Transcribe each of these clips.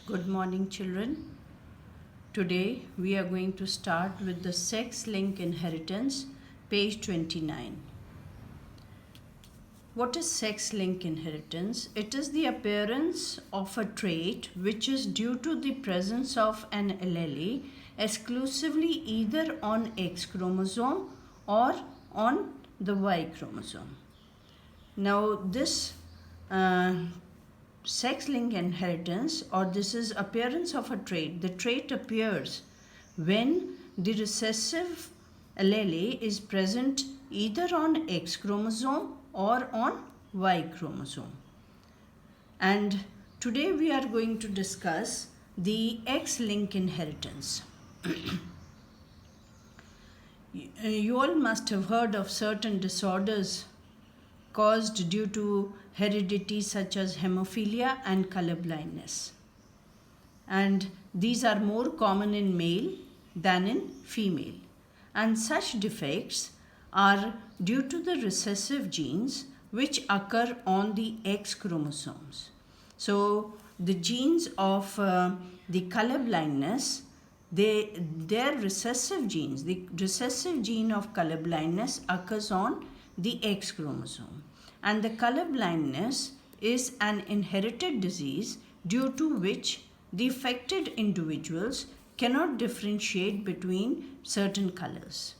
Good morning, children. Today we are going to start with the sex-linked inheritance, page 29. What is sex-linked inheritance? It is the appearance of a trait which is due to the presence of an allele exclusively either on X chromosome or on the Y chromosome. Now this sex-linked inheritance, or this is appearance of a trait. The trait appears when the recessive allele is present either on X chromosome or on Y chromosome. And today we are going to discuss the X-linked inheritance. You all must have heard of certain disorders caused due to heredity such as hemophilia and colorblindness. And these are more common in male than in female. And such defects are due to the recessive genes which occur on the X chromosomes. So the genes of the colorblindness, their recessive genes, the recessive gene of colorblindness occurs on the X chromosome. And the colorblindness is an inherited disease due to which the affected individuals cannot differentiate between certain colors.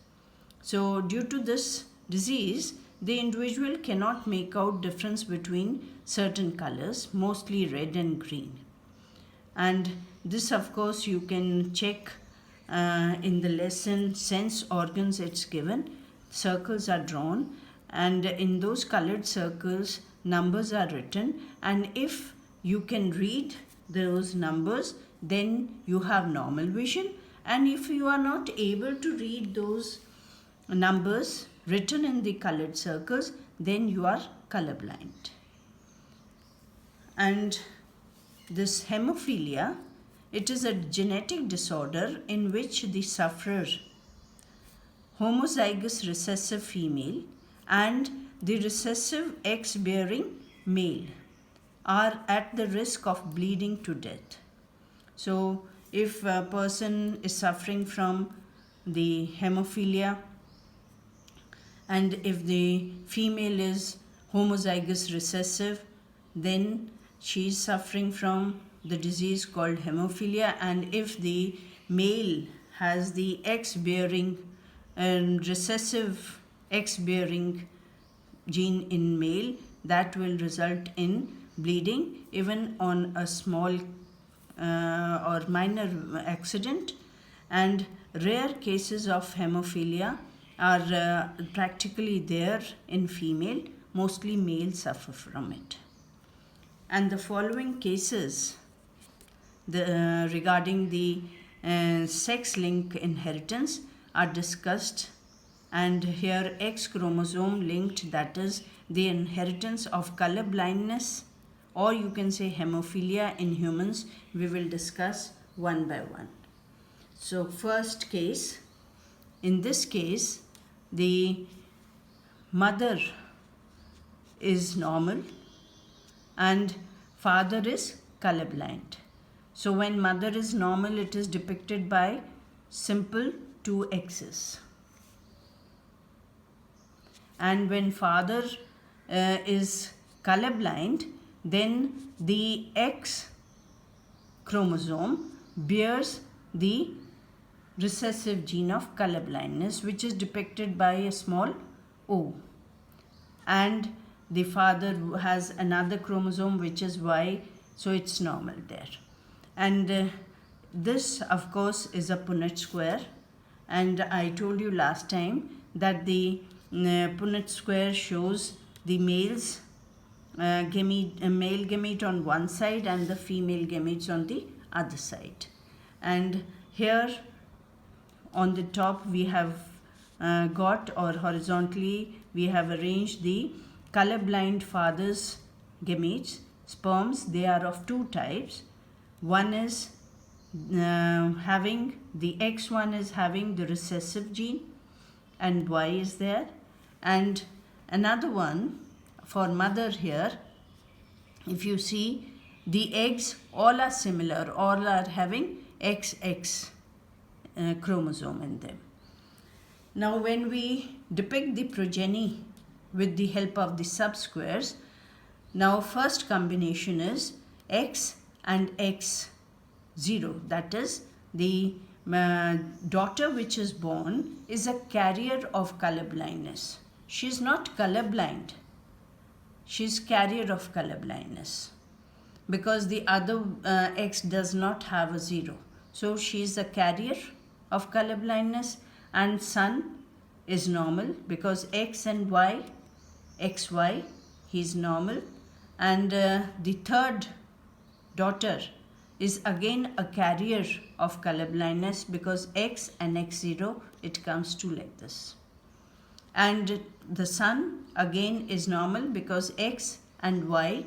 So due to this disease, the individual cannot make out difference between certain colors, mostly red and green. And this, of course, you can check in the lesson sense organs it's given. Circles are drawn, and in those colored circles numbers are written, and if you can read those numbers, then you have normal vision, and if you are not able to read those numbers written in the colored circles, then you are colorblind. And this hemophilia, it is a genetic disorder in which the sufferer, homozygous recessive female and the recessive X-bearing male, are at the risk of bleeding to death. So if a person is suffering from the hemophilia, and if the female is homozygous recessive, then she is suffering from the disease called hemophilia. And if the male has the X-bearing and recessive X-bearing gene in male, that will result in bleeding even on a small or minor accident. And rare cases of hemophilia are practically there in female. Mostly males suffer from it. And the following cases regarding the sex-linked inheritance are discussed, and here X chromosome linked, that is the inheritance of color blindness, or you can say hemophilia in humans, we will discuss one by one. So first case, in this case the mother is normal and father is colorblind. So when mother is normal, it is depicted by simple 2 X's. And when father is colorblind, then the X chromosome bears the recessive gene of colorblindness, which is depicted by a small O. And the father has another chromosome which is Y, so it's normal there. And this, of course, is a Punnett square. And I told you last time that the Punnett square shows the male's male gamete on one side and the female gametes on the other side. And here on the top we have got, or horizontally we have arranged the colorblind father's gametes, sperms. They are of 2 types. One is having the X1 is having the recessive gene and Y is there, and another one for mother here, if you see the eggs all are similar, all are having XX chromosome in them. Now when we depict the progeny with the help of the subsquares, now first combination is X and X0, that is the daughter which is born is a carrier of colorblindness. She is not colorblind, she is carrier of colorblindness because the other X does not have a 0. So she is a carrier of colorblindness, and son is normal because X and Y, XY, he is normal. And the third daughter is again a carrier of colorblindness because X and X0, it comes to like this. And the son again is normal because X and Y,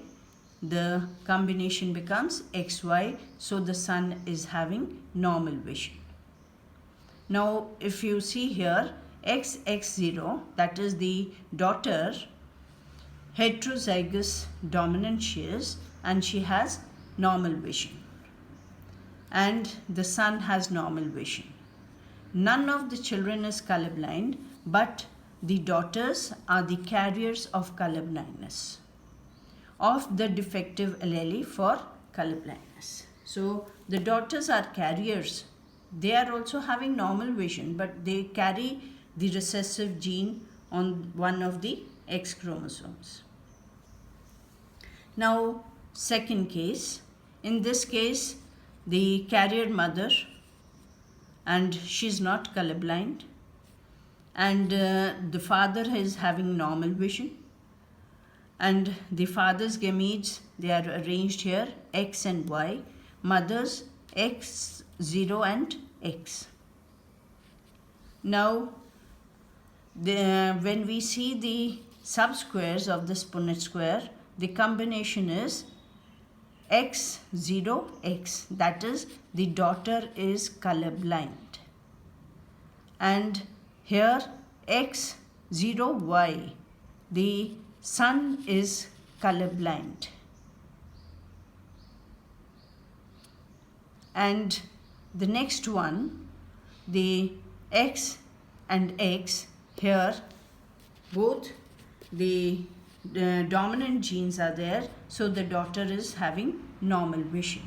the combination becomes XY, so the son is having normal vision. Now if you see here, XX0, that is the daughter, heterozygous dominant she is, and she has normal vision. And the son has normal vision. None of the children is colorblind, but the daughters are the carriers of colorblindness, of the defective allele for colorblindness. So the daughters are carriers. They are also having normal vision, but they carry the recessive gene on one of the X chromosomes. Now, second case. In this case, the carrier mother, and she is not colorblind, and the father is having normal vision, and the father's gametes, they are arranged here, X and Y, mother's X0 and X. Now, when we see the subsquares of this Punnett square, the combination is X0X, that is the daughter is colorblind. And here X0Y, the son is colorblind. And the next one, the X and X, here both the dominant genes are there, so the daughter is having normal vision.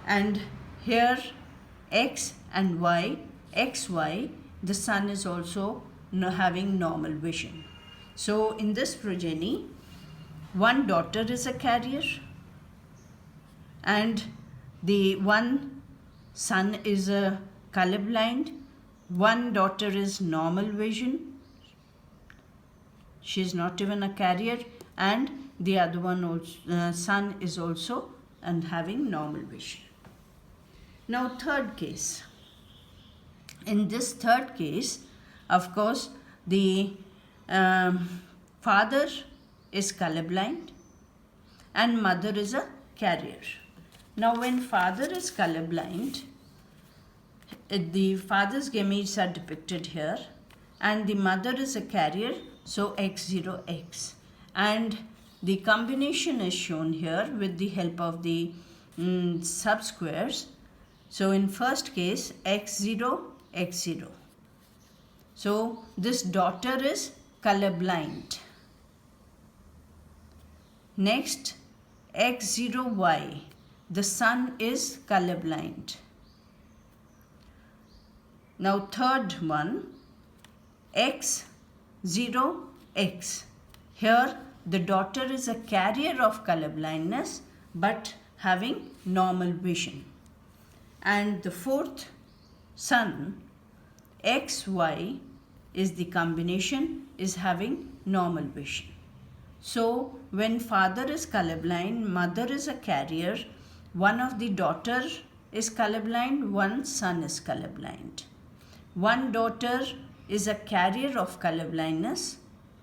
And here X and Y, XY, the son is also having normal vision. So in this progeny, one daughter is a carrier and the one son is a colorblind, one daughter is normal vision, she is not even a carrier, and the other one also, son is also and having normal vision. Now third case. In this third case, of course, the father is colorblind and mother is a carrier. Now when father is colorblind, the father's gametes are depicted here and the mother is a carrier, so X0X, and the combination is shown here with the help of the subsquares. So in first case X0 X0, so this daughter is colorblind. Next X0Y, the son is colorblind. Now third one, X0X. Here the daughter is a carrier of colorblindness but having normal vision. And the fourth son, XY, is the combination, is having normal vision. So when father is colorblind, mother is a carrier, one of the daughter is colorblind, one son is colorblind. One daughter is a carrier of colorblindness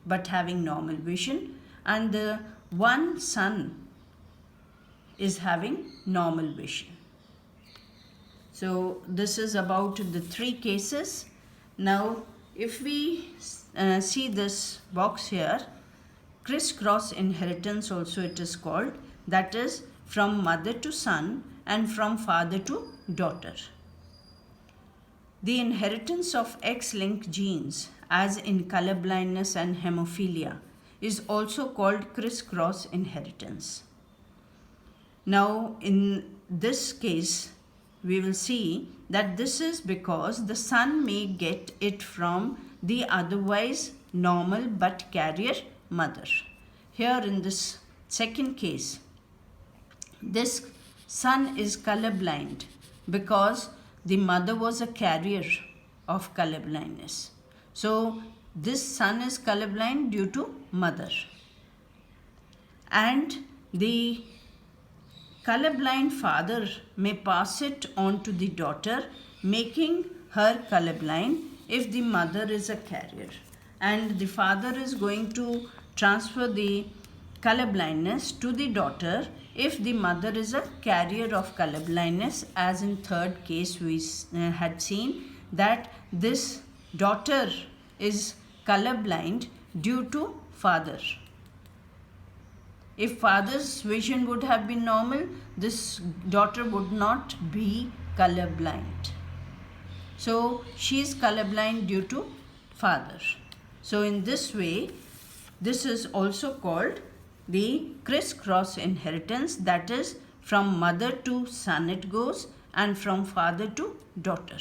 but having normal vision, and the one son is having normal vision. So this is about the three cases. Now if we see this box here, crisscross inheritance also it is called. that is from mother to son and from father to daughter. The inheritance of X-linked genes, as in colorblindness and hemophilia, is also called crisscross inheritance. Now, in this case, we will see that this is because the son may get it from the otherwise normal but carrier mother. Here in this second case, this son is colorblind because the mother was a carrier of colorblindness. So this son is colorblind due to mother. And the colorblind father may pass it on to the daughter, making her colorblind if the mother is a carrier. And the father is going to transfer the colorblindness to the daughter if the mother is a carrier of colorblindness, as in third case we had seen that this daughter is colorblind due to father. If father's vision would have been normal, this daughter would not be colorblind. So she is colorblind due to father. So in this way, this is also called the crisscross inheritance, that is from mother to son it goes and from father to daughter.